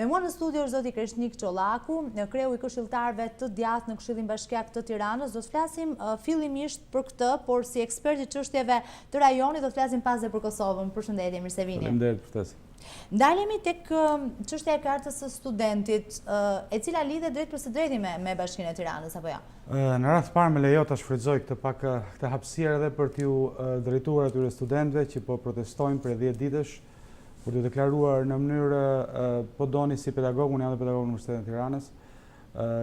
Me mua në studio është zoti Kreshnik Çollaku, kreu i këshilltarëve të djathtë në Këshillin Bashkiak të Tiranës. Do të flasim fillimisht për këtë, por si ekspert i çështjeve të rajonit do të flasim pas dhe për Kosovën. Përshëndetje, mirë se vini. Faleminderit për ftesën. Ndalemi tek çështja e kartës së studentit, e cila lidhet drejt për së drejti me Bashkinë e Tiranës apo jo? Në rast parë me lejo ta shfrytëzoj këtë hapësirë edhe për t'ju drejtuar atyre studentëve që po protestojnë për 10 ditësh, për t'ju deklaruar në mënyrë po doni si pedagog, unë jam dhe pedagog në Universitetin e Tiranës,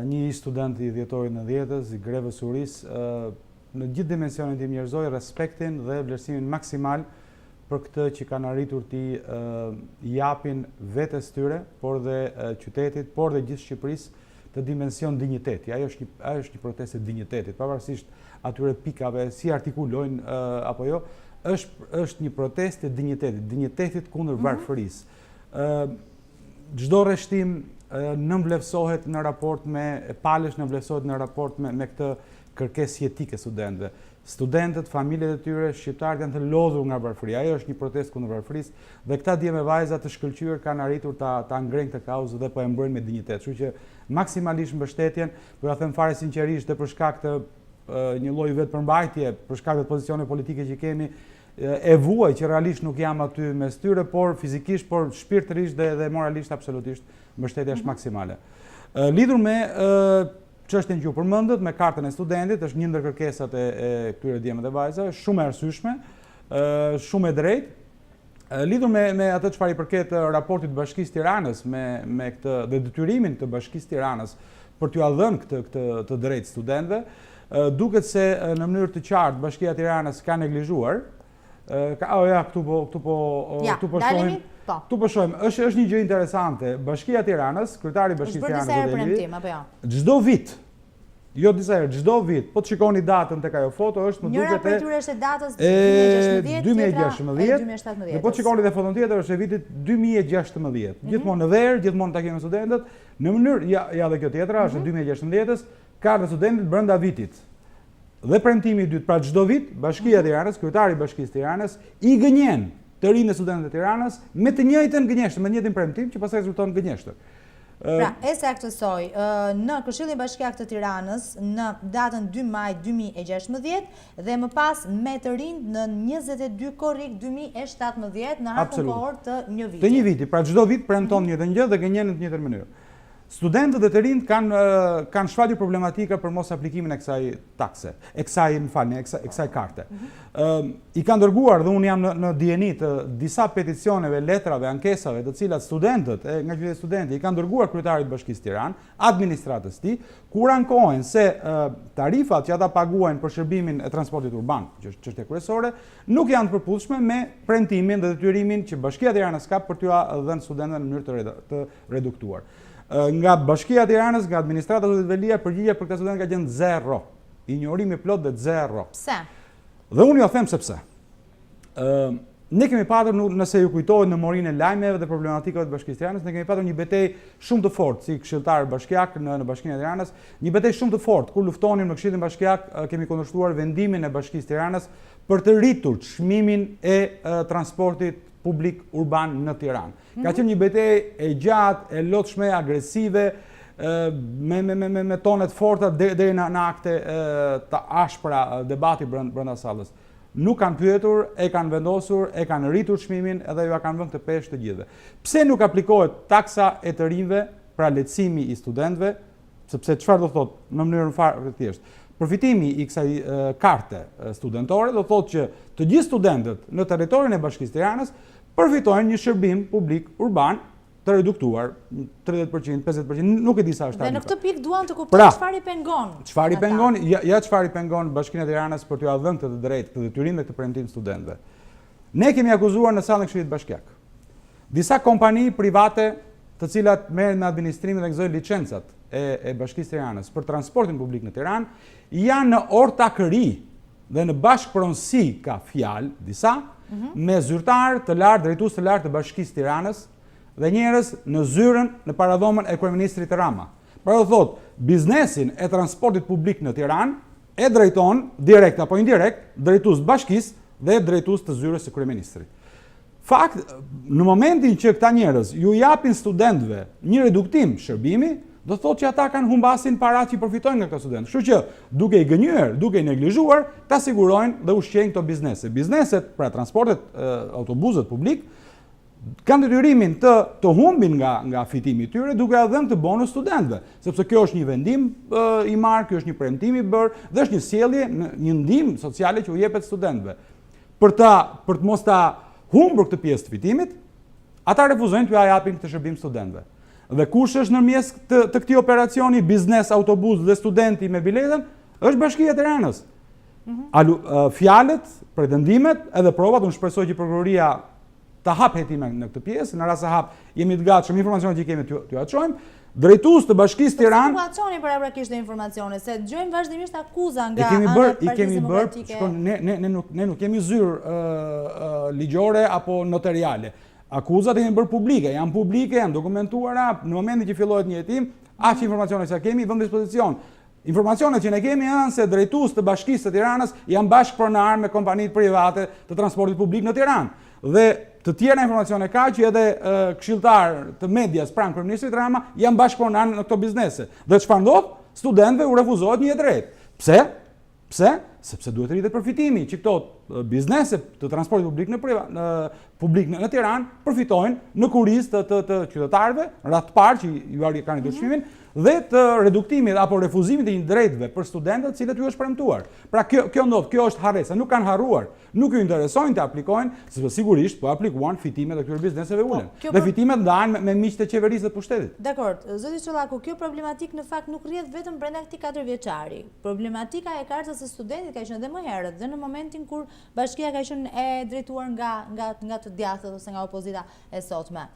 një i student i dhjetorit në dhjetës, i grevës urisë, në gjithë dimensionin tim njerëzoj respektin dhe vlerësimin maksimal për këtë që kanë arritur t'i japin vetes tyre, por dhe qytetit, por dhe gjithë Shqipërisë të dimension dinjiteti. Ajo është një protestë e dinjitetit, pavarësisht atyre pikave, si artikulojnë apo jo, është një protestë e dinjitetit kundër varfërisë. Çdo rreshtim nënvlerësohet në raport palesh nënvlerësohet në raport me këtë kërkesë jetike studentëve. Studentët, familjet e tyre, shqiptarët janë të lodhur nga varfëria. Ajo është një protestë kundër varfërisë dhe këta dje me vajza të shkëlqyer kanë arritur ta ngrejnë këtë kauzë dhe po e mbrojnë me dinjitet. Kështu që maksimalisht mbështetjen, po ja them fare sinqerisht dhe për shkak të një lloji vetëpërmbajtje, për shkak të pozicioneve politike që kemi, e vuaj që realisht nuk jam aty mes tyre, por fizikisht, por shpirtërisht dhe moralisht absolutisht mbështetja është maksimale. Lidhur me çështjen që ju përmendët me kartën e studentit, është një ndër kërkesat e këtyre djemve dhe vajzave, shumë e arsyeshme, shumë e drejtë. Lidhur me atë çfarë i përket raportit të Bashkisë Tiranës me këtë dhe detyrimin të Bashkisë Tiranës për t'ju dhënë këtë drejtë studentëve, duket se në mënyrë të qartë Bashkia e Tiranës ka neglizhuar. Këtu po shohim. Tu po shohim, është një gjë interesante. Bashkia e Tiranës, kryetari i Bashkisë Tiranës, çdo vit, jo disa herë, çdo vit, po të shikoni datën tek ajo foto, është më duket njëra prej tyre është e datës 2016, 2016, dhe po të shikoni dhe foton tjetër është e vitit 2016. Gjithmonë në verë, gjithmonë takimin me studentët, në mënyrë ja dhe kjo tjetra është 2016-s, ka dhe studentët brenda vitit. Dhe premtimi i dytë, pra çdo vit, Bashkia e Tiranës, kryetari i Bashkisë Tiranës i gënjen të rinë e studentët e Tiranës me të njëjtën gënjeshtër, me të njëjtin premtim që pastaj rezulton gënjeshtër. Pra, e saktësoj, në Këshillin Bashkiak të Tiranës në datën 2 maj 2016 dhe më pas me të rinë në 22 korrik 2017 në harkun kohor të një viti. Të një viti, pra çdo vit premton një të gjë dhe gënjen në të njëjtën mënyrë. Studentët dhe të rinjt kanë shfaqur problematika për mos aplikimin e kësaj takse, e kësaj karte. I kanë dërguar, dhe unë jam në dijeni të disa peticioneve, letrave, ankesave, të cilat studentët, nga qyteti studenti, i kanë dërguar kryetarit Bashkisë Tiranë, administratës tij, kur ankohen se tarifat që ata paguajnë për shërbimin e transportit urban, që është çështje kryesore, nuk janë të përputhshme me premtimin dhe detyrimin që Bashkia e Tiranës ka për t'u dhënë studentëve në mënyrë të reduktuar. Nga Bashkia e Tiranës, nga administrata e Velia, përgjigjja për këtë student ka qenë 0. Injorimi plot dhe 0. Pse? Dhe unë jo them sepse. Ne kemi patur, nëse ju kujtohet në morinë e lajmeve dhe problematikave të Bashkisë Tiranës, ne kemi patur një betejë shumë të fortë si këshilltar bashkiak në Bashkinë e Tiranës, një betejë shumë të fortë kur luftonim në Këshillin Bashkiak, kemi kundërshtuar vendimin e Bashkisë Tiranës për të rritur çmimin e transportit publik urban në Tiranë. Ka qenë një betejë e gjatë, e lotshme, agresive, me tonet forta deri në akte të ashpra debati brenda sallës. Nuk kanë pyetur, e kanë vendosur, e kanë rritur çmimin edhe ju kanë vënë të peshë të gjithëve. Pse nuk aplikohet taksa e të rinjve, pra lehtësimi i studentëve, sepse çfarë do thotë në mënyrë fare të thjeshtë? Përfitimi i kësaj karte studentore do thotë që të gjithë studentët në territorin e Bashkisë Tiranës përfitojnë një shërbim publik urban të reduktuar 30%, 50%, nuk e di sa është. Dhe në këtë pikë duan të kuptojnë çfarë i pengon. Çfarë i pengon? Ja çfarë i pengon Bashkinë e Tiranës për t'u dhënë këtë drejtë, këtë detyrim dhe këtë premtim studentëve. Ne kemi akuzuar në sallën e Këshillit Bashkiak disa kompani private të cilat merren me administrimin dhe gëzojnë licencat e Bashkisë Tiranës për transportin publik në Tiranë, janë në ortakëri dhe në bashkëpronësi ka fjalë disa me zyrtar të lartë, drejtues të lartë të Bashkisë Tiranës dhe njerëz në zyrën në paradhomën e kryeministrit Rama. Pra do thotë, biznesin e transportit publik në Tiranë e drejton direkt apo indirekt drejtues bashkisë dhe drejtues të zyrës së kryeministrit. Fakt, në momentin që këta njerëz ju japin studentëve një reduktim shërbimi, do thotë që ata kanë humbasin parat që i përfitojnë nga këta studentë. Kështu që duke i gënjur, duke i neglizhuar, ta sigurojnë dhe ushqejnë këto biznese. Bizneset, pra transportet, autobuzët publik, kanë detyrimin të humbin nga fitimi i tyre duke dhënë të bonus studentëve, sepse kjo është një vendim i marrë, kjo është një premtim i bërë dhe është një sjellje, një ndihmë sociale që u jepet studentëve. Për të mos ta humbur këtë pjesë të fitimit, ata refuzojnë t'u japin këtë shërbim studentëve. Dhe kush është nërmjes të këtij operacioni, biznes, autobus dhe studenti me biletën, është Bashkia e Tiranës. Fjalët, pretendimet edhe provat, unë shpresoj që prokuroria të hap hetime në këtë pjesë, në rast se hap, jemi të gatshëm informacionet që kemi t'ju çojmë. Drejtues të Bashkisë Tiranë. Po çoni paraprakisht informacione, se dëgjojmë vazhdimisht akuza nga ana e Partisë Demokratike. Ne nuk kemi zyrë ligjore apo notariale. Akuzat janë bërë publike, janë dokumentuara në momentin që fillohet një hetim, aq informacione që kemi vëmë dispozicion. Informacionet që ne kemi janë se drejtues të Bashkisë së Tiranës janë bashkëpronar me kompanitë private të transportit publik në Tiranë. Dhe të tjera informacione ka që edhe këshilltar të medias pranë kryeministrit Rama janë bashkëpronar në këto biznese. Dhe çfarë ndodh? Studentëve u refuzohet një jetë drejtë. Pse? Sepse duhet rritet përfitimi që këto biznese të transportit publik në Tiranë përfitojnë në kurizë të qytetarëve, rast të parë që ju kanë dhënë çmimin, dhe të reduktimit apo refuzimit të një drejtëve për studentët, cilët ju është premtuar. Pra kjo ndodh, kjo është harresa, nuk kanë harruar, nuk ju interesojnë të aplikojnë, sepse sigurisht po aplikuan fitimet e këtyre bizneseve ulën. Dhe fitimet ndahen me miqtë e qeverisë dhe pushtetit. Dakor, zoti Çollaku, kjo problematik në fakt nuk rrjedh vetëm brenda këtij 4 vjeçari. Problematika e kartës së studentit ka qenë edhe më herët, dhe në momentin kur bashkia ka qenë e drejtuar nga të djathtë ose nga opozita e sotme.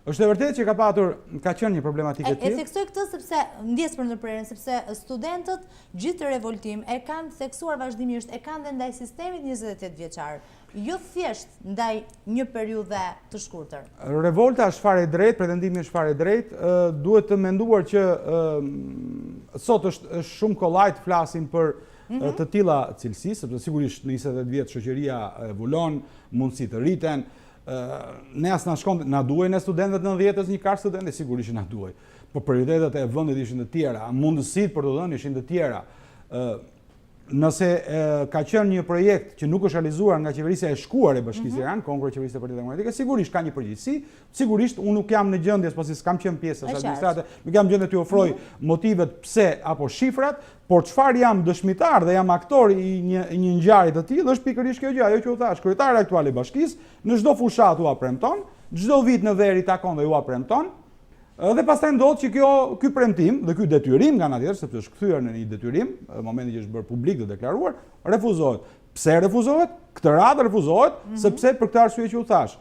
Është e vërtetë që ka qenë një problematikë e tillë. E theksoj këtë sepse ndjes për ndërprerjen, sepse studentët gjithë revoltim e kanë theksuar vazhdimisht, e kanë dhe ndaj sistemit 28 vjeçar, jo thjesht ndaj një periudhe të shkurtër. Revolta është fare e drejtë, pretendimi është fare e drejtë, duhet të menduar që sot është shumë kollaj të flasim për të tilla cilësi, sepse sigurisht në 28 vjet shoqëria evolon, mundësitë rriten. Ne as na duajnë studentët në 90-s një kartë studenti, sigurisht që na duaj. Po prioritetet e vendit ishin të tjera, mundësitë për të dhënë ishin të tjera. Nëse ka qenë një projekt që nuk është realizuar nga qeverisja e shkuar e Bashkisë Tiranë, konkur qeverisë e Partisë Demokratike, sigurisht ka një përgjegjësi, sigurisht unë nuk jam në gjendje, pasi s'kam qenë pjesë e administrative, nuk jam në gjendje t'ju ofroj motivet pse apo shifrat, por çfarë jam dëshmitar dhe jam aktor i një ngjarje të tillë është pikërisht kjo gjë, ajo që u thash, kryetari aktual i Bashkisë në çdo fushat u premton, çdo vit në ver i takon dhe u premton. Dhe pastaj ndodh që ky premtim dhe ky detyrim nga ana tjetër, sepse është kthyer në një detyrim, në momentin që është bërë publik dhe deklaruar, refuzohet. Pse refuzohet? Këtë radhë refuzohet sepse për këtë arsye që u thash.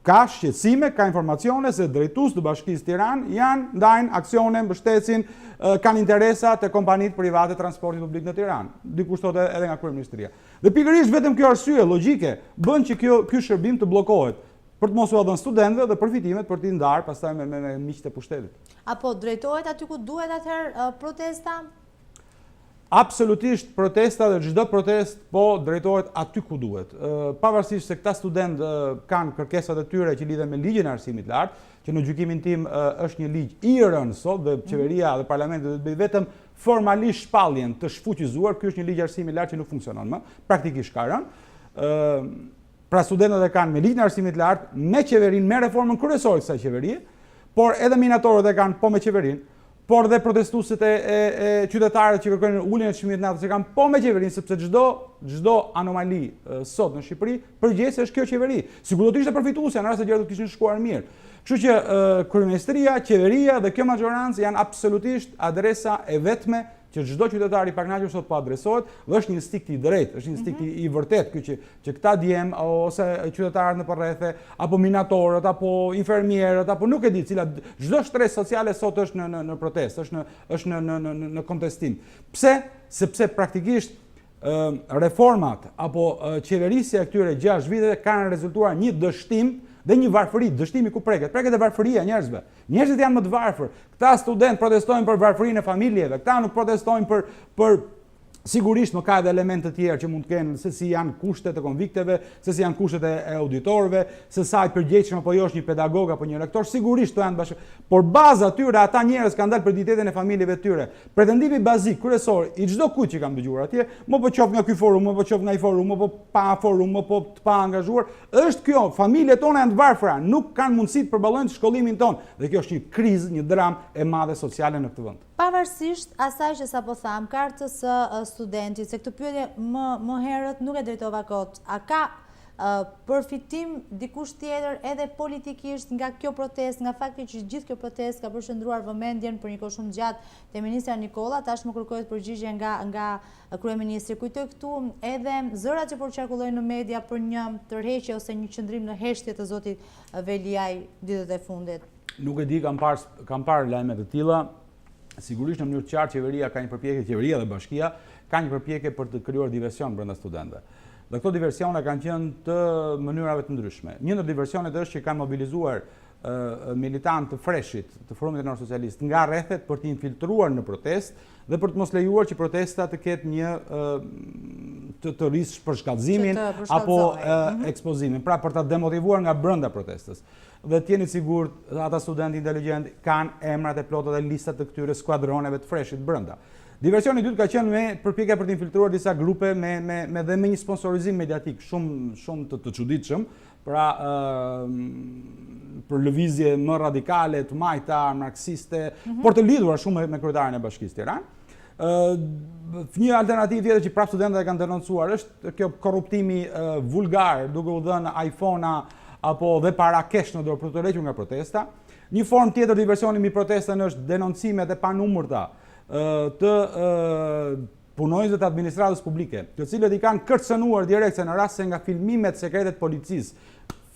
Ka shqetësime, ka informacione se drejtues të Bashkisë Tiranë ndajnë aksione, mbështesin, kanë interesa të kompanitë private transportit publik në Tiranë. Dikush thotë edhe nga kryeministria. Dhe pikërisht vetëm kjo arsye logjike bën që ky shërbim të bllokohet, për të mos u dhënë studentëve dhe përfitimet për t'i ndarë pastaj me miqtë e pushtetit. Apo drejtohet aty ku duhet atëherë protesta? Absolutisht protesta dhe çdo protest po drejtohet aty ku duhet. Pavarësisht se këta studentë kanë kërkesat e tyre që lidhen me ligjin e arsimit të lartë, që në gjykimin tim është një ligj i rënë sot dhe qeveria dhe parlamenti do të bëjë vetëm formalisht shpalljen të shfuqizuar, ky është një ligj arsimi i lartë që nuk funksionon më, praktikisht ka rënë. Pra studentët e kanë me ligjin e arsimit të lartë, me qeverinë, me reformën kryesore të kësaj qeverie, por edhe minatorët e kanë po me qeverinë, por dhe protestuesit e qytetarët që kërkojnë uljen e çmimit natës që kanë po me qeverinë, sepse çdo anomali sot në Shqipëri përgjegjësi është kjo qeveri. Sikur do të ishte përfituesja në rast se gjërat do të kishin shkuar mirë. Kështu që kryeministria, qeveria dhe kjo majorancë janë absolutisht adresa e vetme që çdo qytetar i pakënaqur sot po adresohet, dhe është një instinkt i drejtë, është një instinkt i vërtet ky që këta djem ose qytetarët në përrethë, apo minatorët, apo infermierët, apo nuk e di, çdo shtresë sociale sot është në protestë, është në kontestim. Pse? Sepse praktikisht reformat apo qeverisja e këtyre 6 viteve kanë rezultuar një dështim dhe një varfëri, dështimi ku preket e varfëria njerëzve. Njerëzit janë më të varfër. Këta student protestojnë për varfërinë e familjeve, këta nuk protestojnë për Sigurisht më ka edhe elemente të tjerë që mund të kenë se si janë kushtet e konvikteve, se si janë kushtet e auditorëve, se sa i përgjegjshëm apo jo është një pedagog apo një rektor, sigurisht to janë bashkë. Por baza tyre ata njerëz kanë dalë për dignitetin e familjeve tyre. Pretendimi bazik kryesor i çdo kujt që kam dëgjuar atje, më po qof nga ky forum, më po qof nga ai forum, më po pa forum, më po të pa angazhuar, është kjo, familjet tona janë të varfëra, nuk kanë mundësi të përballojnë shkollimin ton. Dhe kjo është një krizë, një dramë e madhe sociale në këtë vend. Pavarësisht asaj që sapo tham, kartës së studentit, se këtë pyetje më herët nuk e drejtova kot, a ka përfitim dikush tjetër edhe politikisht nga kjo protestë, nga fakti që gjithë kjo protestë ka përshëndruar vëmendjen për një kohë shumë gjatë te ministra Nikolla, tashmë kërkohet përgjigje nga kryeministri. Kujtoj këtu edhe zërat që po qarkullojnë në media për një tërheqje ose një qëndrim në heshtje të zotit Veliaj ditët e fundit. Nuk e di, kam parë lajme të tilla. Sigurisht në mënyrë të qartë qeveria ka një përpjekje, qeveria dhe bashkia ka një përpjekje për të krijuar diversion brenda studentëve. Dhe këto diversione kanë qenë të mënyrave të ndryshme. Një ndër diversionet është që kanë mobilizuar militantë të freshit të Forumit Tenor Socialist nga rrethet për të infiltruar në protestë dhe për të mos lejuar që protesta të ketë një të rrisë për shkallëzimin apo ekspozimin, pra për ta demotivuar nga brenda protestës. Dhe t'jeni sigurt, ata studentë inteligjent kanë emrat e plota dhe listat të këtyre skuadroneve të freshit brenda. Diversioni i dytë ka qenë me përpjekje për të infiltruar disa grupe me një sponsorizim mediatik shumë të çuditshëm, pra për lëvizje më radikale, të majta, marksiste, por të lidhura shumë me kryetarin e Bashkisë Tiranë. Një alternativë tjetër që prapë studentët e kanë denoncuar është kjo korruptimi vulgar, duke u dhënë iPhone-a apo dhe para kesh në dorë për të tërhequr nga protesta. Një formë tjetër diversioni mbi protestën është denoncimet e panumërta të punonjësve të administratës publike, të cilët i kanë kërcënuar direkt se në rast se nga filmimet sekrete të policisë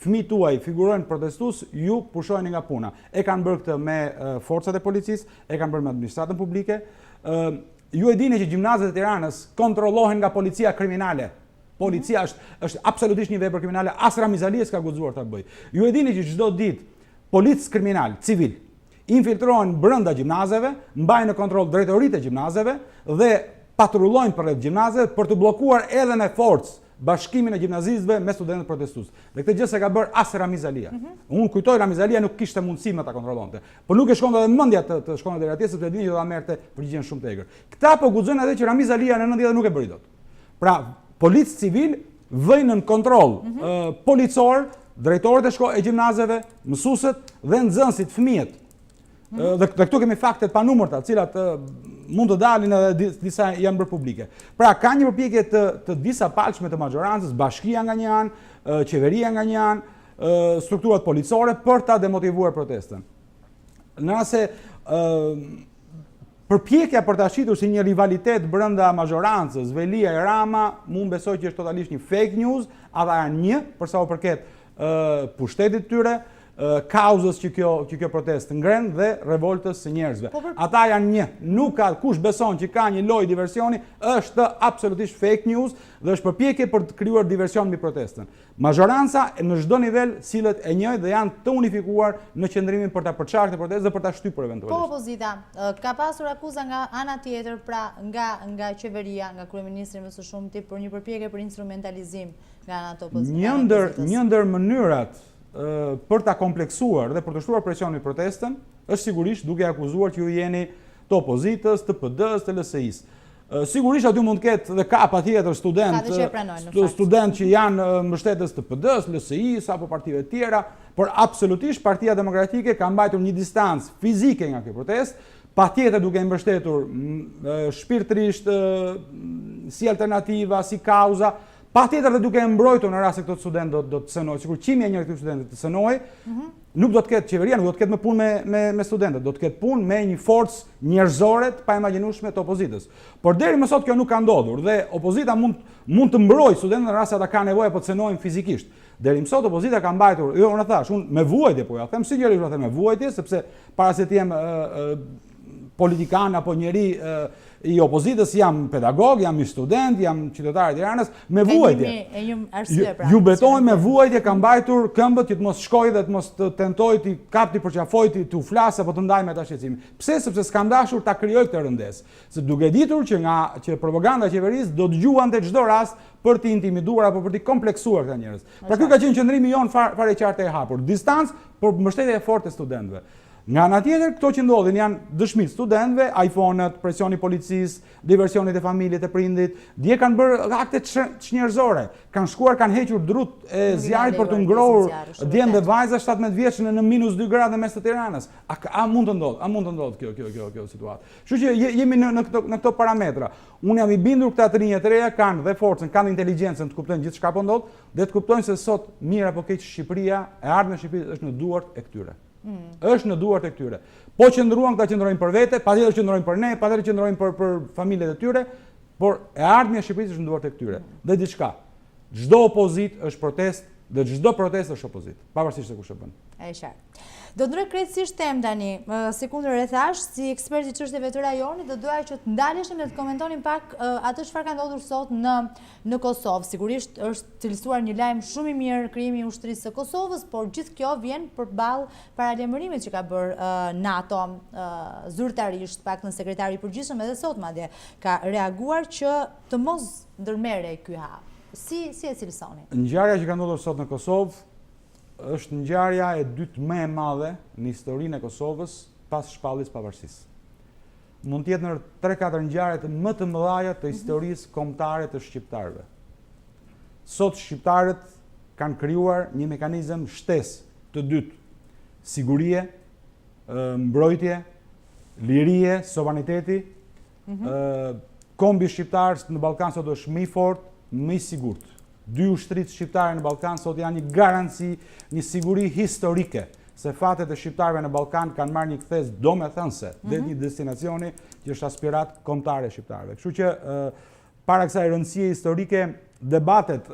fëmijët tuaj figurojnë protestues, ju pushojnë nga puna. E kanë bërë këtë me forcat e policisë, e kanë bërë me administratën publike. Ju e dini që gjimnazet e Tiranës kontrollohen nga policia kriminale. Policia është absolutisht një vepër kriminale, as Ramizalia s'ka guxuar ta bëjë. Ju e dini që çdo ditë policë kriminal, civil, infiltrohen brenda gjimnazeve, mbajnë në kontroll drejtoritë e gjimnazeve dhe patrullojnë përreth gjimnazeve për të bllokuar edhe me forcë bashkimin e gjimnazistëve me studentët protestues. Dhe këtë gjë se ka bërë as Ramizalia. Unë kujtoj Ramizalia nuk kishte mundësi me ta kontrollonte. Por nuk e shkonte edhe mendja të shkonte deri atje sepse dini që do ta merrte përgjigjen shumë të egër. Këta po guxojnë edhe që Ramizalia në 90 nuk e bëri dot. Pra, policë civil vëjnë në kontroll policor, drejtorët e gjimnazeve, mësuesët dhe nxënësit, fëmijët. Dhe këtu kemi faktet panumërta, të cilat mund të dalin edhe disa janë bërë publike. Pra ka një përpjekje të disa palshme të majorancës, bashkia nga një anë, qeveria nga një anë, strukturat policore për ta demotivuar protestën. Nëse përpjekja për ta shitur si një rivalitet brenda majorancës, Velia e Rama, mund besoj që është totalisht një fake news, ata janë një për sa u përket pushtetit tyre, kauzës që kjo protest ngren dhe revoltës së njerëzve. Ata janë një, nuk ka kush beson që ka një lloj diversioni, është absolutisht fake news dhe është përpjekje për të krijuar diversion mbi protestën. Majoranca në çdo nivel sillet e njëjtë dhe janë të unifikuar në qëndrimin për ta përçarë protestën dhe për ta shtypur eventualisht. Po opozita, ka pasur akuza nga ana tjetër, pra nga qeveria, nga kryeministri më së shumti për një përpjekje për instrumentalizim nga ana të opozitës. Një ndër mënyrat për ta kompleksuar dhe për të shtruar presionin protestën, është sigurisht duke akuzuar që ju jeni të opozitës, të PD-s, të LSI-s. Sigurisht aty mund të ketë dhe ka patjetër student që janë mbështetës të PD-s, LSI-s apo partive tjera, por absolutisht Partia Demokratike ka mbajtur një distancë fizike nga kjo protestë, patjetër duke i mbështetur shpirtërisht si alternativa, si kauza, patjetër dhe duke e mbrojtur në rast se këto student do të sënojë, sikur qimja e njëri këtyre studentëve të sënojë, nuk do të ketë qeveria, nuk do të ketë më punë me studentët, do të ketë punë me një forcë njerëzore të paimagjinueshme të opozitës. Por deri më sot kjo nuk ka ndodhur dhe opozita mund të mbrojë studentët në rast se ata kanë nevojë apo të sënojnë fizikisht. Deri më sot opozita ka mbajtur, jo unë thash, unë me vuajtje po ja them sinqerisht, me vuajtje sepse para se të jem politikan apo njeri i opozitës, jam pedagog, jam i student, jam qytetar i Tiranës, me vuajtje. Ju betojnë me vuajtje, kam mbajtur këmbët që të mos shkoj dhe të mos të tentoj të kapti për qafoj të flasë apo të ndaj me ta shqetësim. Pse? Sepse s'kam dashur ta krijoj këtë rëndes. Se duke ditur që propaganda e qeverisë do dëgjuante çdo rast për të intimiduar apo për të kompleksuar këta njerëz. Pra ky ka qenë qëndrimi jon fare qartë e hapur. Distancë, por mbështetje e fortë e studentëve. Nga ana tjetër, këto që ndodhin janë dëshmi studentëve, iPhone-et, presioni policisë, diversionit e familjet e prindit, dje kanë bërë akte çnjerëzore, kanë shkuar, kanë hequr drut e zjarrit për të ngrohur djem dhe vajza 17 vjeç në -2 gradë mes të Tiranës. A mund të ndodhë? A mund të ndodhë kjo situatë? Kështu që jemi në këto parametra. Unë jam i bindur këta të rinjë të reja kanë dhe forcën, kanë inteligjencën të kuptojnë gjithçka po ndodh, dhe të kuptojnë se sot mirë apo keq Shqipëria, e ardhmja e Shqipërisë është në duart e këtyre. Është në duart e këtyre. Po qëndruan këta qëndrojnë për vete, patjetër qëndrojnë për ne, patjetër qëndrojnë për familjet e tyre, por e ardhmja e Shqipërisë është në duart e këtyre. Dhe diçka. Çdo opozit është protest dhe çdo protest është opozit, pavarësisht se kush e bën. E qartë. Do të ndroj krejtësisht temë tani, sekundër e thash, si ekspert i çështjeve të rajonit, do doja që të ndaleshim dhe të komentonim pak atë çfarë ka ndodhur sot në Kosovë. Sigurisht është cilësuar një lajm shumë i mirë krijimi i ushtrisë së Kosovës, por gjithë kjo vjen përballë paralajmërimit që ka bërë NATO zyrtarisht, paktën sekretari i përgjithshëm edhe sot madje ka reaguar që të mos ndërmerrej ky hap. Si e cilësoni? Ngjarja që ka ndodhur sot në Kosovë është ngjarja e dytë më e madhe në historinë e Kosovës pas shpalljes pavarësisë. Mund të jetë në 3-4 ngjarjet më të mëdha të historisë kombëtare të shqiptarëve. Sot shqiptarët kanë krijuar një mekanizëm shtesë të dytë: sigurie, mbrojtje, lirie, sovraniteti. Kombi shqiptar në Ballkan sot është më i fortë, më i sigurt. Dy ushtrisë shqiptare në Ballkan sot janë një garanci, një siguri historike, se fatet e shqiptarëve në Ballkan kanë marrë një kthesë domethënëse dhe një destinacioni që është aspirat kombëtare shqiptarëve. Kështu që para kësaj rëndësie historike, debatet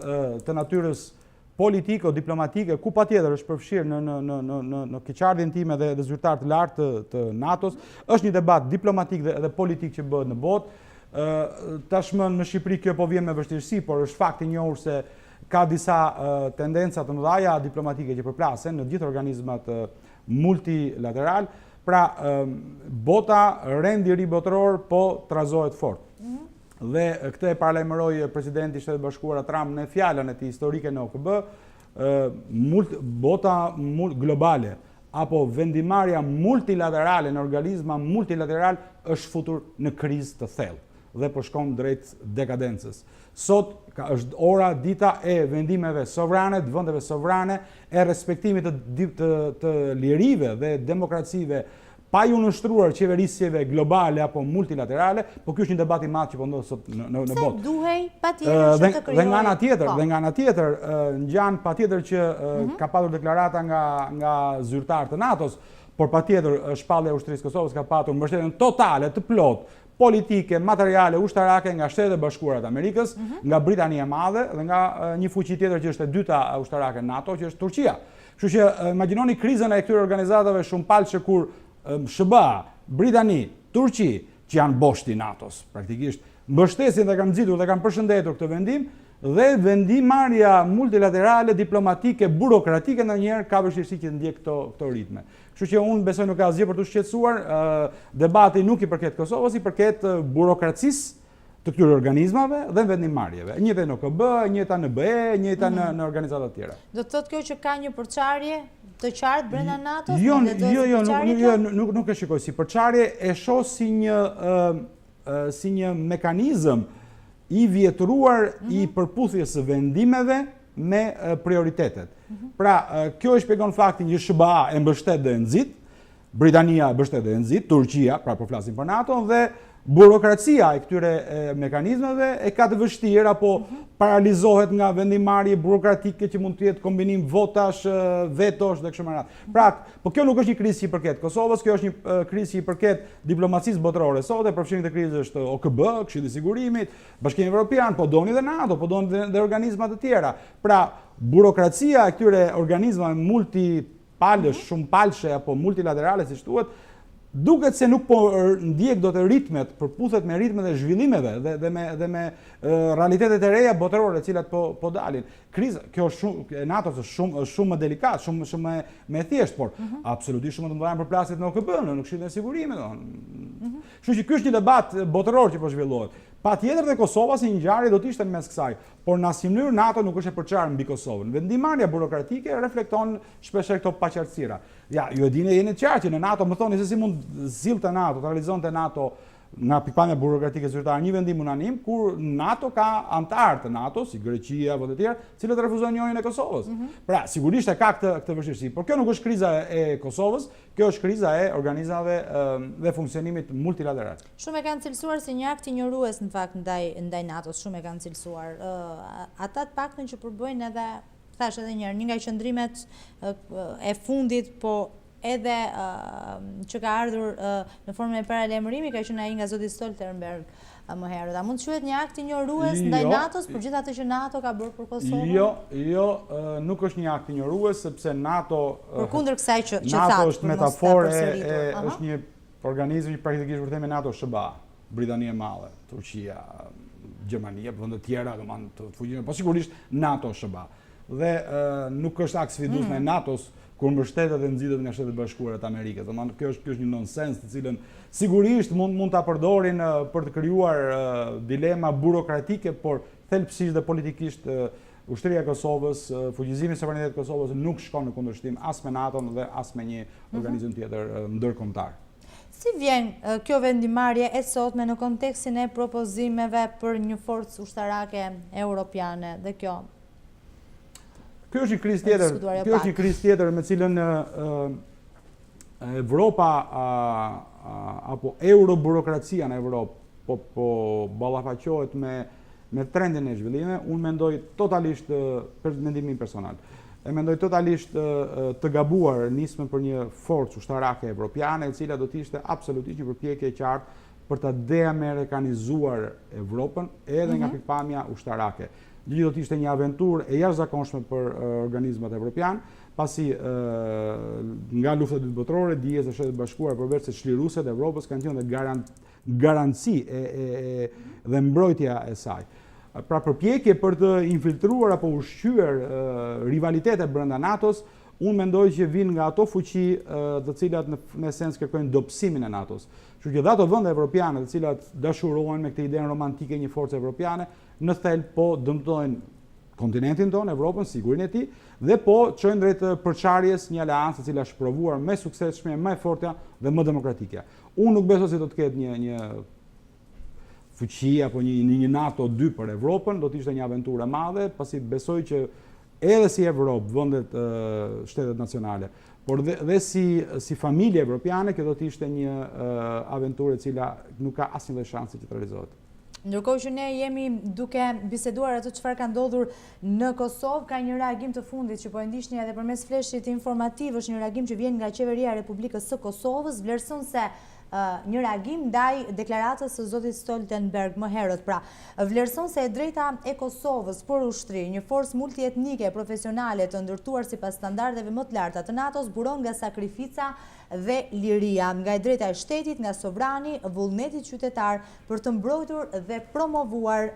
të natyrës politike o diplomatike, ku patjetër është përfshirë në keqardhjen time dhe zyrtar të lartë të NATO-s, është një debat diplomatik dhe politik që bëhet në botë. Tashmë në Shqipëri kjo po vjen me vështirësi, por është fakt i njohur se ka disa tendenca të mëdha diplomatike që përplasen në gjithë organizmat multilateral. Pra, bota, rendi i ri botëror po trazohet fort. Dhe këtë e paralajmëroi presidenti i Shtetit Bashkuar Trump në fjalën e tij historike në OKB, bota globale apo vendimarrja multilaterale në organizma multilateral është futur në krizë të thellë dhe po shkon drejt dekadencës. Sot është ora, dita e vendimeve sovrane, të vendeve sovrane, e respektimit të lirive dhe demokracive pa ju nështruar qeverisjeve globale apo multilaterale, po kjo është një debat i madh që po ndodh sot në botë. Se duhej patjetër që të krijojë. Dhe nga ana tjetër, ngjan patjetër që ka patur deklarata nga zyrtar të NATO-s, por patjetër shpallja e ushtrisë Kosovës ka patur mbështetjen totale të plotë politike, materiale, ushtarake nga Shtetet e Bashkuara të Amerikës, nga Britania e Madhe dhe nga një fuqi tjetër që është e dyta ushtarake NATO, që është Turqia. Kështu që imagjinoni krizën e këtyre organizatave shumë palçe kur SBA, Britani, Turqi, që janë boshti NATO-s, praktikisht mbështesin dhe kanë nxitur dhe kanë përshëndetur këtë vendim, dhe vendimarrja multilaterale, diplomatike, burokratike ndonjëherë ka vështirësi që të ndjek këto ritme. Kështu që unë besoj nuk ka asgjë për të shqetësuar, debati nuk i përket Kosovës, i përket burokracisë të këtyre organizmave dhe vendimarrjeve. Njëjta në OKB, njëjta në BE, njëjta në organizata të tjera. Do të thotë kjo që ka një përçarje të qartë brenda NATO-s? Jo, nuk e shikoj si përçarje, e shoh si një mekanizëm i vjetruar i përputhjes së vendimeve me prioritetet. Pra, kjo e shpjegon faktin që SBA e mbështet dhe e nxit, Britania e mbështet dhe e nxit, Turqia, pra po flasim për NATO, dhe burokracia e këtyre mekanizmeve e ka të vështirë apo paralizohet nga vendimarrje burokratike që mund të jetë kombinim votash, vetosh dhe kështu me radhë. Pra, po kjo nuk është një krizë që i përket Kosovës, kjo është një krizë që i përket diplomacisë botërore sot, e përfshirë këtë krizë është OKB, Këshilli i Sigurimit, Bashkimi Evropian, po doni dhe NATO, po doni dhe organizma të tjera. Pra, burokracia e këtyre organizmave multipalësh, shumë palëshe apo multilaterale, siç thuhet, duket se nuk po ndjek do të ritmet, përputhet me ritmet e zhvillimeve dhe me realitetet e reja botërore të cilat po dalin. Kriza, kjo e NATO-s është shumë më delikat, shumë më thjesht, por absolutisht shumë të mëdha për plasjet në OKB-n, në Këshillin e Sigurimit. Kështu që ky është një debat botëror që po zhvillohet. Patjetër dhe Kosova si një ngjarje do të ishte në mes kësaj, por në asnjë mënyrë NATO nuk është e përçarë mbi Kosovën. Vendimarrja burokratike reflekton shpesh këto paqartësira. Ja, ju e dini jeni të qartë që në NATO më thoni se si mund zillte NATO, të realizonte NATO nga pikpamja burokratike zyrtare një vendim unanim, kur NATO ka antarë të NATO, si Greqia apo të tjerë, cilët refuzojnë njojën e Kosovës. Pra, sigurisht e ka këtë vështirësi, por kjo nuk është kriza e Kosovës, kjo është kriza e organizave dhe funksionimit multilateral. Shumë e kanë cilësuar si një akt injorues në fakt ndaj NATO-s, shumë e kanë cilësuar. Ata të paktën që përbëjnë edhe, thash edhe një nga qëndrimet e fundit, po edhe që ka ardhur në formën e paralajmërimi ka qenë ai nga zoti Stoltenberg më herët. A mund të quhet një akt injorues ndaj NATO-s për gjithë atë që NATO ka bërë për Kosovën? Jo, nuk është një akt injorues sepse NATO përkundër kësaj që NATO është metaforë është një organizëm që praktikisht për themi NATO SBA, Britania e Madhe, Turqia, Gjermania, vende të tjera, domethënë të fuqishme, po sigurisht NATO SBA. Dhe nuk është akt sfidues ndaj NATO-s kur mbështetet dhe nxitet nga Shtetet Bashkuara të Amerikës. Domethënë kjo është një nonsens të cilën sigurisht mund ta përdorin për të krijuar dilema burokratike, por thelbësisht dhe politikisht ushtria e Kosovës, fuqizimi i suverenitetit të Kosovës nuk shkon në kundërshtim as me NATO-n dhe as me një organizëm tjetër ndërkombëtar. Si vjen kjo vendimarrje e sotme në kontekstin e propozimeve për një forcë ushtarake europiane dhe kjo? Kjo është një krizë tjetër me cilën Evropa apo euroburokracia në Evropë po ballafaqohet me trendin e zhvillimeve. Unë mendoj totalisht për mendimin personal. E mendoj totalisht të gabuar nisme për një forcë ushtarake evropiane e cila do të ishte absolutisht një përpjekje e qartë për ta deamerikanizuar Evropën edhe nga pikpamja ushtarake. Gjithë do të ishte një aventurë e jashtëzakonshme për organizmat evropian, pasi nga lufta e dytë botërore, dijes e Shtetet Bashkuara përveç se çlirueset e Evropës kanë qenë dhe garanci dhe mbrojtja e saj. Pra përpjekje për të infiltruar apo ushqyer rivalitete brenda NATO-s, unë mendoj që vinë nga ato fuqi të cilat në esens kërkojnë dobësimin e NATO-s. Kështu që dhe ato vende evropiane të cilat dashurohen me këtë idenë romantike një force evropiane, në thelb po dëmtojnë kontinentin tonë, Evropën, sigurinë e tij, dhe po çojnë drejt përçarjes një aleancë e cila është provuar me sukses shme më e fortja dhe më demokratike. Unë nuk besoj se do të ketë një fuqi apo një NATO 2 për Evropën, do të ishte një aventurë e madhe, pasi besoj që edhe si Evropë, vendet shtetet nacionale, por dhe si familje evropiane, kjo do të ishte një aventurë e cila nuk ka asnjë shansi që të realizohet. Ndërkohë që ne jemi duke biseduar atë çfarë ka ndodhur në Kosovë, ka një reagim të fundit që po e ndiqni edhe përmes fleshit informativ, është një reagim që vjen nga Qeveria e Republikës së Kosovës, vlerëson se një reagim ndaj deklaratës së zotit Stoltenberg më herët. Pra, vlerëson se e drejta e Kosovës për ushtri, një forcë multietnike profesionale të ndërtuar sipas standardeve më të larta të NATO-s, buron nga sakrifica dhe liria, nga e drejta e shtetit, nga sovrani, vullneti qytetar për të mbrojtur dhe promovuar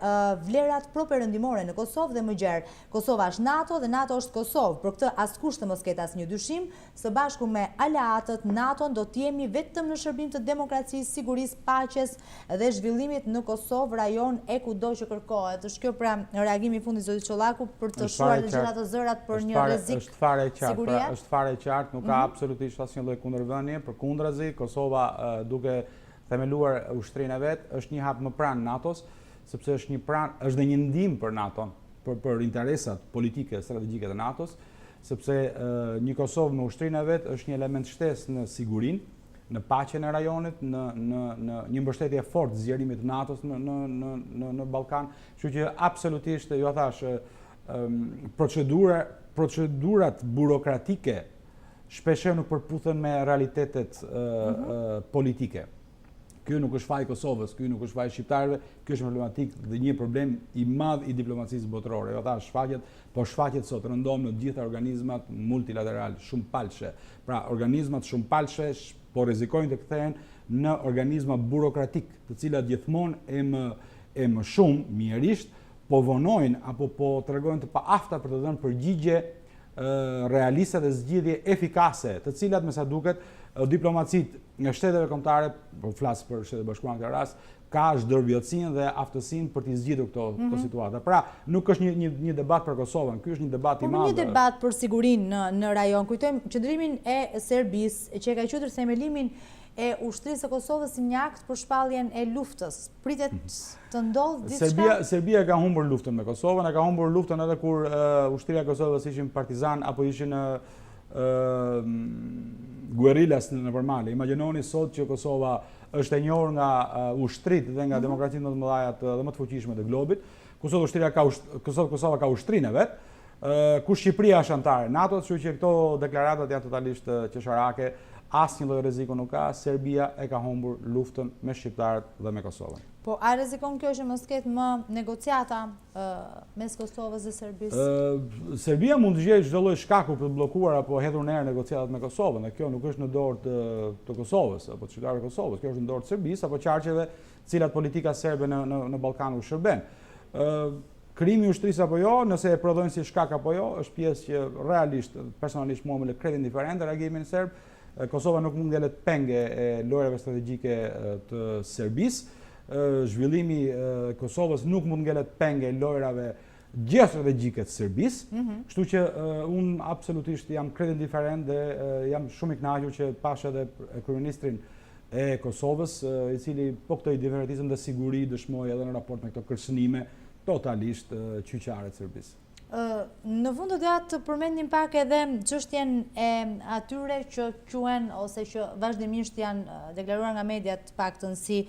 vlerat properëndimore në Kosovë dhe më gjerë. Kosova është NATO dhe NATO është Kosovë. Për këtë askush të mos ketë asnjë dyshim, së bashku me aleatët NATO-n do të jemi vetëm në shërbim të demokracisë, sigurisë, paqes dhe zhvillimit në Kosovë, rajon e kudo që kërkohet. Është kjo pra reagimi i fundit zotit Çollaku për të shuar të gjitha ato zërat për një rrezik. Është fare e qartë, është fare e qartë, nuk ka absolutisht asnjë lloj kundërvënie, përkundrazi, Kosova duke themeluar ushtrinë e vet, është një hap më pranë NATO-s, sepse është dhe një ndihmë për NATO-n, për interesat politike strategjike të NATO-s, sepse një Kosovë me ushtrinë e vet është një element shtesë në sigurinë, në paqen e rajonit, në një mbështetje fortë zgjerimit të NATO-s në Ballkan, kështu që absolutisht ju thash procedurat burokratike shpeshherë nuk përputhen me realitetet politike. Ky nuk është faji i Kosovës, ky nuk është faji i shqiptarëve, ky është problematik dhe një problem i madh i diplomacisë botërore. Jo tha shfaqet, po shfaqet sot rëndom në të gjitha organizmat multilateral, shumë palshe. Pra organizmat shumë palshe po rrezikojnë të kthehen në organizma burokratik, të cilat gjithmonë e më shumë mierisht po vonojnë apo po tregojnë të paafta për të dhënë përgjigje realiste dhe zgjidhje efikase, të cilat me sa duket diplomacitë nga shteteve kombëtare, po flas për Shtetet e Bashkuara në këtë rast, ka zhdërvjotësinë dhe aftësinë për të zgjidhur këto situata. Pra, nuk është një debat për Kosovën, ky është një debat i madh. Një debat për sigurinë në rajon. Kujtojmë qëndrimin e Serbisë, që ka quajtur themelimin e ushtrisë së Kosovës si një akt për shpalljen e luftës. Pritet të ndodhë diçka? Serbia ka humbur luftën me Kosovën, ka humbur luftën edhe kur ushtria e Kosovës ishin partizan apo ishin guerrillas në përmale. Imagjinoni sot që Kosova është e njohur nga ushtrit dhe nga demokracitë më të mëdha dhe më të fuqishme të globit, ku sot Kosova ka ushtrinë e vet, ku Shqipëria është anëtare NATO, kështu që këto deklaratat janë totalisht qesharake. Asnjë lloj rreziku nuk ka, Serbia e ka humbur luftën me shqiptarët dhe me Kosovën. Po a rrezikon kjo që mos ketë më negociata mes Kosovës dhe Serbisë? Serbia mund të gjejë çdo lloj shkaku për të bllokuar apo hedhur në erë negociatat me Kosovën, dhe kjo nuk është në dorë të Kosovës apo të qytetarëve të Kosovës, kjo është në dorë të Serbisë apo qarqeve cilat politika serbe në Ballkan u shërben. Krimi i ushtrisë apo jo, nëse e prodhojnë si shkak apo jo, është pjesë që realisht, personalisht mua më lë kredi indiferent reagimin serb. Kosova nuk mund ngelet penge e lojrave strategjike të Serbisë. Zhvillimi Kosovës nuk mund ngelet penge e lojrave gjeostrategjike të Serbisë. Kështu që unë absolutisht jam kredi indiferent dhe jam shumë i kënaqur që pash edhe kryeministrin e Kosovës, i cili po këtë indiferentizëm dhe siguri dëshmoi edhe në raport me këto kërcënime totalisht qyqare të Serbisë. Në fund të të përmendim pak edhe çështjen e atyre që quhen ose që vazhdimisht janë deklaruar nga mediat të paktën si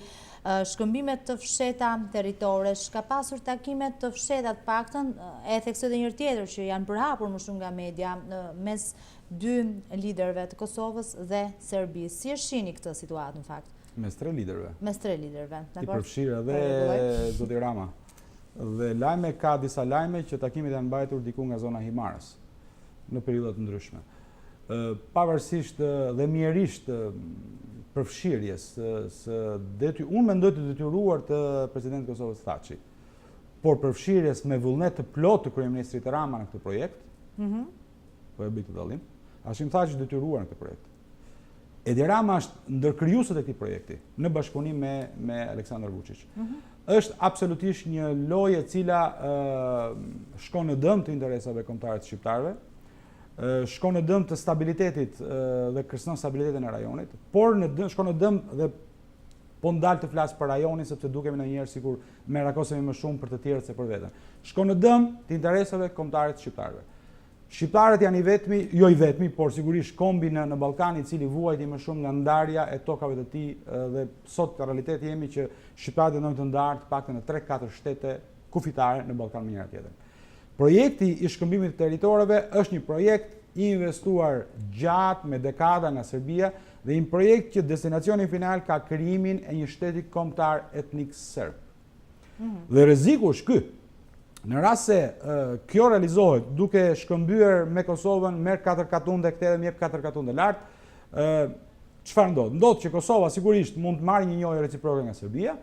shkëmbimet të fsheta territoresh. Ka pasur takime të fsheta të paktën, e theksoj edhe njëherë tjetër që janë përhapur më shumë nga media mes dy liderëve të Kosovës dhe Serbisë. Si e shihni këtë situatë në fakt? Mes tre liderëve. Mes tre liderëve. I përfshirë edhe zoti Rama. Dhe lajme ka disa lajme që takimet janë mbajtur diku nga zona Himarës në periudha të ndryshme. Pavarësisht dhe mjerisht përfshirjes unë mendoj të detyruar të presidentit Kosovës Thaçi, por përfshirjes me vullnet të plot të kryeministrit Rama në këtë projekt, po e bëj këtë dallim, Hashim Thaçi detyruar në këtë projekt. Edi Rama është ndërkryuesët e këtij projekti në bashkëpunim me Aleksandar Vučić. Është absolutisht një lojë e cila shkon në dëm të interesave kombëtare të shqiptarëve, shkon në dëm të stabilitetit dhe kërcënon stabilitetin e rajonit, por shkon në dëm dhe po ndal të flas për rajonin sepse dukemi ndonjëherë sikur merakosemi më shumë për të tjerët se për veten. Shkon në dëm të interesave kombëtare të shqiptarëve. Shqiptarët janë jo i vetmi, por sigurisht kombi në Ballkan i cili vuajti më shumë nga ndarja e tokave të tij dhe sot ka realiteti jemi që shqiptarët janë të ndarë të paktën në 3-4 shtete kufitare në Ballkan me njëra tjetrën. Projekti i shkëmbimit të territoreve është një projekt i investuar gjatë me dekada nga Serbia dhe një projekt që destinacioni final ka krijimin e një shteti kombëtar etnik serb. Dhe rreziku është ky. Në rast se kjo realizohet duke shkëmbyer me Kosovën, merr 4 katunde këthe dhe më jep 4 katunde lart, çfarë ndodh? Ndodh që Kosova sigurisht mund të marrë një njohje reciproke nga Serbia,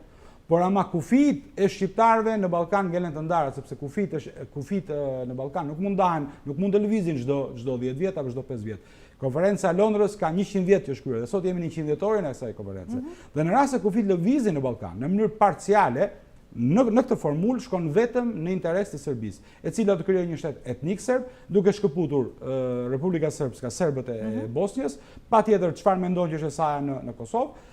por ama kufit e shqiptarëve në Ballkan ngelen të ndara, sepse kufit në Ballkan nuk mund ndahen, nuk mund të lëvizin çdo 10 vjet apo çdo 5 vjet. Konferenca e Londrës ka 100 vjet që është kryer dhe sot jemi në 100 vjetorin e kësaj konference. Dhe në rast se kufit lëvizin në Ballkan në mënyrë parciale, në këtë formulë shkon vetëm në interes të Serbisë, e cila të krijojë një shtet etnik serb, duke shkëputur Republika Srpska, serbët e Bosnjës, patjetër çfarë mendon që është e saj në Kosovë,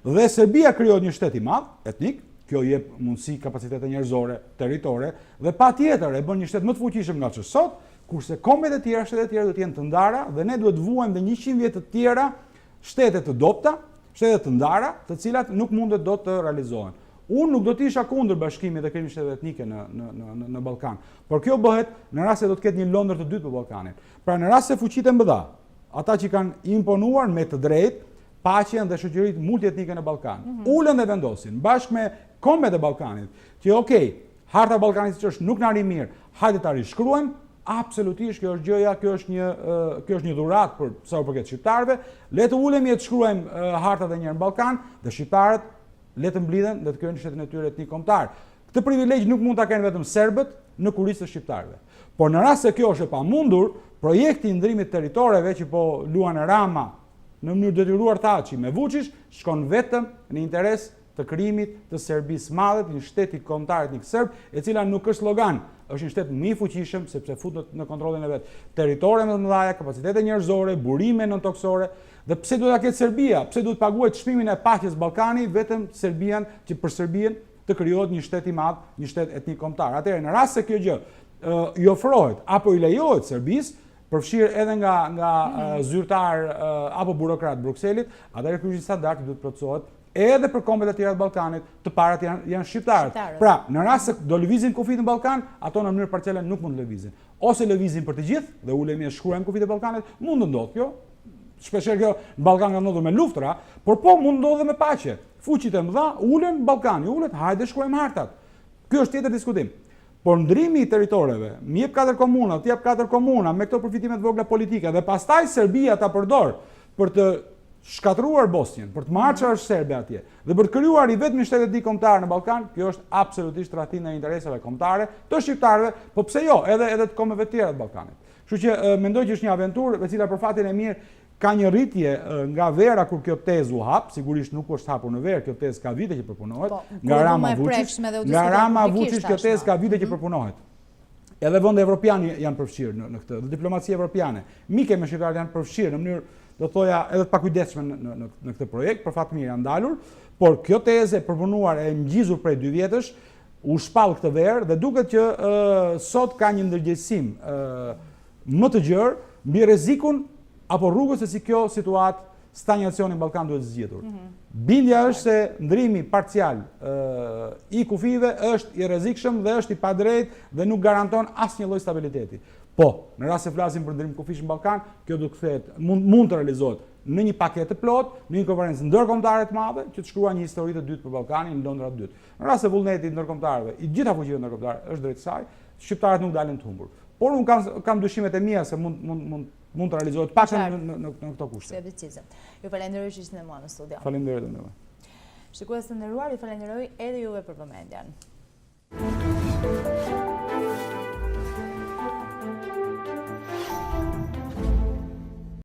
dhe Serbia krijohet një shtet i madh, etnik, kjo jep mundësi kapacitete njerëzore, territore, dhe patjetër e bën një shtet më të fuqishëm nga ç'është sot, kurse kombet e tjera, shtetet e tjera do të jenë të ndara dhe ne duhet vuajmë dhe 100 vjet të tjera shtete të dobta, shtete të ndara, të cilat nuk mundet dot të realizohen. Unë nuk do të isha kundër bashkimit dhe krijimit shtetet etnike në Ballkan, por kjo bëhet në rast se do të ketë një Londër të dytë për Ballkanin. Pra në rast se fuqitë e mëdha, ata që kanë imponuar me të drejtë paqen dhe shoqëritë multietnike në Ballkan. Ulen dhe vendosin bashkë me kombet e Ballkanit që okej, harta e Ballkanit siç është nuk na ri mirë, hajde ta rishkruajmë. Absolutisht kjo është gjëja, kjo është një dhuratë për sa u përket shqiptarëve. Le të ulemi e të shkruajmë hartat e njërë në Ballkan dhe shqiptarët le të mblidhen dhe të krijojnë shtetin e tyre etnik kombëtar. Këtë privilegj nuk mund ta kenë vetëm serbët në kurisë të shqiptarëve. Por në rast se kjo është e pamundur, projekti i ndrimit territoreve që po luan Rama në mënyrë detyruar Thaçi me Vučić shkon vetëm në interes të krijimit të Serbisë madhe, një shteti kombëtar etnik serb, e cila nuk është slogan, është një shtet më i fuqishëm sepse futet në kontrollin e vet. Territore më të mëdha, kapacitete njerëzore, burime nontoksore, dhe pse duhet ta ketë Serbia? Pse duhet paguajë çmimin e paqes Ballkani vetëm Serbian, që për Serbien të krijohet një shtet i madh, një shtet etnik kombëtar. Atëherë në rast se kjo gjë i ofrohet apo i lejohet Serbisë, përfshirë edhe nga zyrtar apo burokrat Brukselit, atëherë ky standard duhet të plotësohet edhe për kombet e tjera të Ballkanit, të parat janë shqiptarët. Pra, në rast se do lëvizin kufit në Ballkan, ato në mënyrë parciale nuk mund të lëvizin. Ose lëvizin për të gjithë dhe ulemi e shkruajmë kufit e Ballkanit, mund të ndodhë kjo. Shpeshherë kjo në Ballkan ka ndodhur me luftra, por po mund të ndodhë me paqe. Fuqitë e mëdha ulen Ballkani, ulet, hajde shkruajmë hartat. Ky është tjetër diskutim. Por ndrimi i territoreve, më jep 4 komuna, të jep 4 komuna me këto përfitime të vogla politike dhe pastaj Serbia ta përdor për të shkatruar Bosnjën, për të marrë çfarë është Serbia atje dhe për të krijuar i vetmi shtet etnik kombëtar në Ballkan, kjo është absolutisht rratinë e interesave kombëtare të shqiptarëve, po pse jo, edhe të kombeve të tjera të Ballkanit. Kështu që mendoj që është një aventurë e cila për fatin e mirë ka një rritje nga vera kur kjo tezë u hap, sigurisht nuk është hapur në verë, kjo tezë ka vite që përpunohet, nga Rama Vučić kjo tezë ka vite që përpunohet. Edhe vende evropiane janë përfshirë në këtë, dhe diplomacia evropiane. Mike me shqiptarët janë përfshirë në mënyrë, do thoja, edhe të pakujdesshme në këtë projekt, për fat mirë janë dalur, por kjo tezë e përpunuar e ngjizur prej 2 vjetësh u shpall këtë verë dhe duket që sot ka një ndërgjegjësim më të gjerë mbi rrezikun apo rrugës se si kjo situatë stagnacioni në Ballkan duhet zgjedhur. Bindja është se ndrimi parcial i kufive është i rrezikshëm dhe është i padrejtë dhe nuk garanton asnjë lloj stabiliteti. Po, në rast se flasim për ndrim kufish në Ballkan, kjo do të kthehet mund të realizohet në një paketë të plot, në një konferencë ndërkombëtare të madhe që të shkruajë një histori të dytë për Ballkanin në Londra të dytë. Në rast se vullneti i ndërkombëtarëve, i gjitha fuqive ndërkombëtare është drejt saj, shqiptarët nuk dalin të humbur. Por unë kam dyshimet e mia se mund të realizohet paktën në këto kushte. Ju falenderoj që ishit me mua në studio. Faleminderit edhe. Shikues të nderuar, ju falenderoj edhe juve për vëmendjen.